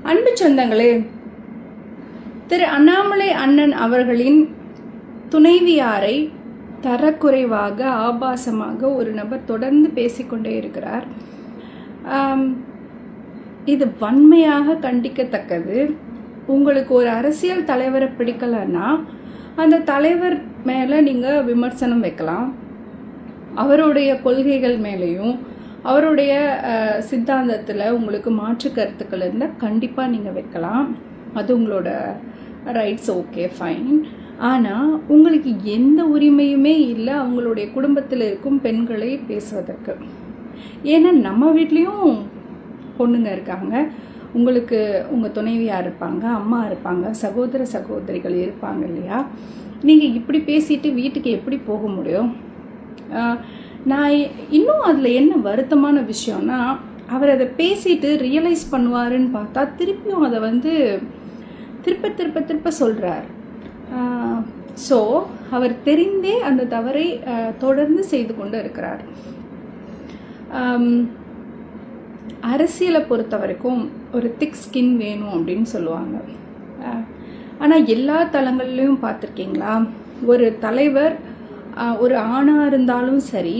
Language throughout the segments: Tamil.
அன்பு சொந்தங்களே, திரு அண்ணாமலை அண்ணன் அவர்களின் துணைவியாரை தரக்குறைவாக ஆபாசமாக ஒரு நபர் தொடர்ந்து பேசிக்கொண்டே இருக்கிறார். இது வன்மையாக கண்டிக்கத்தக்கது. உங்களுக்கு ஒரு அரசியல் தலைவரை பிடிக்கலன்னா அந்த தலைவர் மேலே நீங்கள் விமர்சனம் வைக்கலாம். அவருடைய கொள்கைகள் மேலேயும் அவருடைய சித்தாந்தத்தில் உங்களுக்கு மாற்று கருத்துக்கள் இருந்தால் கண்டிப்பாக நீங்கள் வைக்கலாம். அது உங்களோட ரைட்ஸ், ஓகே ஃபைன். ஆனால் உங்களுக்கு எந்த உரிமையுமே இல்லை அவங்களுடைய குடும்பத்தில் இருக்கும் பெண்களை பேசுவதற்கு. ஏன்னா நம்ம வீட்லேயும் பொண்ணுங்க இருக்காங்க, உங்களுக்கு உங்கள் துணைவியாக இருப்பாங்க, அம்மா இருப்பாங்க, சகோதர சகோதரிகள் இருப்பாங்க இல்லையா? நீங்கள் இப்படி பேசிட்டு வீட்டுக்கு எப்படி போக முடியும்? நான் இன்னும் அதில் என்ன வருத்தமான விஷயம்னா, அவர் அதை பேசிட்டு ரியலைஸ் பண்ணுவாருன்னு பார்த்தா திருப்பியும் அதை திருப்ப சொல்கிறார். ஸோ அவர் தெரிந்தே அந்த தவறை தொடர்ந்து செய்து கொண்டு இருக்கிறார். அரசியலை பொறுத்த வரைக்கும் ஒரு திக் ஸ்கின் வேணும் அப்படின்னு சொல்லுவாங்க. ஆனால் எல்லா தளங்கள்லையும் பார்த்துருக்கீங்களா, ஒரு தலைவர் ஒரு ஆணாக இருந்தாலும் சரி,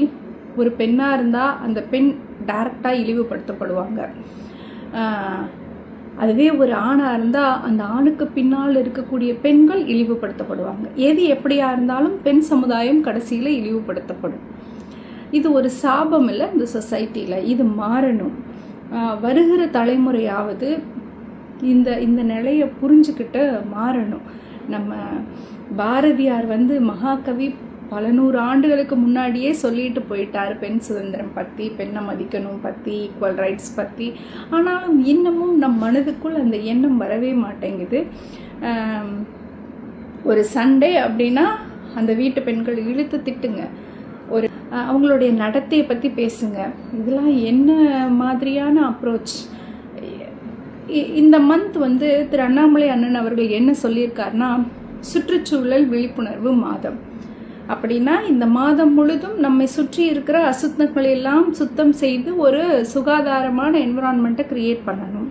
ஒரு பெண்ணாக இருந்தால் அந்த பெண் டைரக்டாக இழிவுபடுத்தப்படுவாங்க. அதுவே ஒரு ஆணாக இருந்தால் அந்த ஆணுக்கு பின்னால் இருக்கக்கூடிய பெண்கள் இழிவுபடுத்தப்படுவாங்க. எது எப்படியா இருந்தாலும் பெண் சமுதாயம் கடைசியில் இழிவுபடுத்தப்படும். இது ஒரு சாபம் இல்லை இந்த சொசைட்டியில். இது மாறணும். வருகிற தலைமுறையாவது இந்த நிலையை புரிஞ்சுக்கிட்டு மாறணும். நம்ம பாரதியார் மகாகவி பல 100 ஆண்டுகளுக்கு முன்னாடியே சொல்லிட்டு போயிட்டார் பெண் சுதந்திரம் பற்றி, பெண்ணை மதிக்கணும் பற்றி, ஈக்குவல் ரைட்ஸ் பற்றி. ஆனாலும் இன்னமும் நம் மனதுக்குள் அந்த எண்ணம் வரவே மாட்டேங்குது. ஒரு சண்டே அப்படின்னா அந்த வீட்டு பெண்கள் இழுத்து திட்டுங்க, ஒரு அவங்களுடைய நடத்தையை பற்றி பேசுங்க. இதெல்லாம் என்ன மாதிரியான அப்ரோச்? இந்த மந்த் திரு அண்ணாமலை அண்ணன் அவர்கள் என்ன சொல்லியிருக்காருன்னா, சுற்றுச்சூழல் விழிப்புணர்வு மாதம். அப்படின்னா இந்த மாதம் முழுதும் நம்மை சுற்றி இருக்கிற அசுத்தங்களை எல்லாம் சுத்தம் செய்து ஒரு சுகாதாரமான என்விரான்மெண்ட்டை கிரியேட் பண்ணணும்.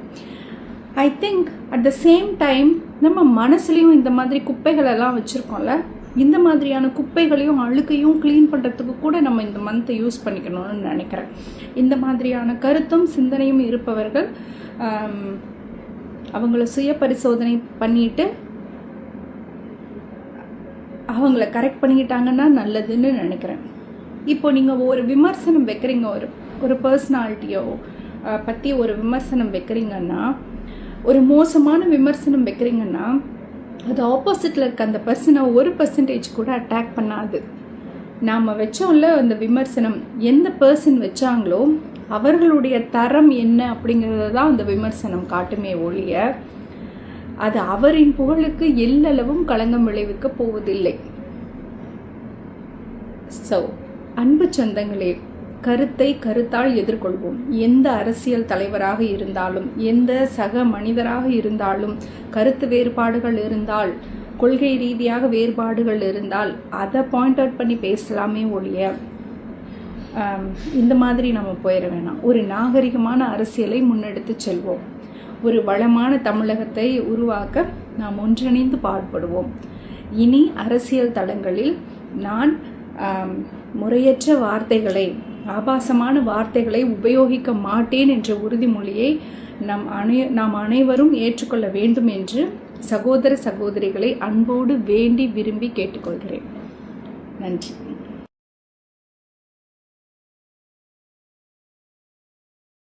I think at the same time நம்ம மனசுலையும் இந்த மாதிரி குப்பைகளெல்லாம் வச்சுருக்கோம்ல, இந்த மாதிரியான குப்பைகளையும் அழுக்கையும் க்ளீன் பண்ணுறதுக்கு கூட நம்ம இந்த மந்த்தை யூஸ் பண்ணிக்கணும்னு நினைக்கிறேன். இந்த மாதிரியான கருத்தும் சிந்தனையும் இருப்பவர்கள் அவங்கள சுய பரிசோதனை பண்ணிட்டு அவங்கள கரெக்ட் பண்ணிக்கிட்டாங்கன்னா நல்லதுன்னு நினைக்கிறேன். இப்போ நீங்கள் ஒரு விமர்சனம் வைக்கிறீங்க, ஒரு பர்சனாலிட்டியோ பற்றி ஒரு விமர்சனம் வைக்கிறீங்கன்னா, ஒரு மோசமான விமர்சனம் வைக்கிறீங்கன்னா, அது ஆப்போசிட்டில் இருக்க அந்த பர்சனை 1% கூட அட்டாக் பண்ணாது. நாம் வச்சோம்ல அந்த விமர்சனம், எந்த பர்சன் வச்சாங்களோ அவர்களுடைய தரம் என்ன அப்படிங்கிறத தான் அந்த விமர்சனம் காட்டுமே ஒழிய அது அவரின் புகழுக்கு எல்லளவும் களங்கம் விளைவிக்க போவதில்லை. ஸோ அன்பு சொந்தங்களே, கருத்தை கருத்தால் எதிர்கொள்வோம். எந்த அரசியல் தலைவராக இருந்தாலும், எந்த சக மனிதராக இருந்தாலும், கருத்து வேறுபாடுகள் இருந்தால், கொள்கை ரீதியாக வேறுபாடுகள் இருந்தால் அதை பாயிண்ட் அவுட் பண்ணி பேசலாமே ஒழிய இந்த மாதிரி நம்ம போயிட வேணாம். ஒரு நாகரிகமான அரசியலை முன்னெடுத்து செல்வோம். ஒரு வளமான தமிழகத்தை உருவாக்க நாம் ஒன்றிணைந்து பாடுபடுவோம். இனி அரசியல் தளங்களில் நான் முறையற்ற வார்த்தைகளை, ஆபாசமான வார்த்தைகளை உபயோகிக்க மாட்டேன் என்ற உறுதிமொழியை நாம் அனைவரும் ஏற்றுக்கொள்ள வேண்டும் என்று சகோதர சகோதரிகளை அன்போடு வேண்டி விரும்பி கேட்டுக்கொள்கிறேன். நன்றி.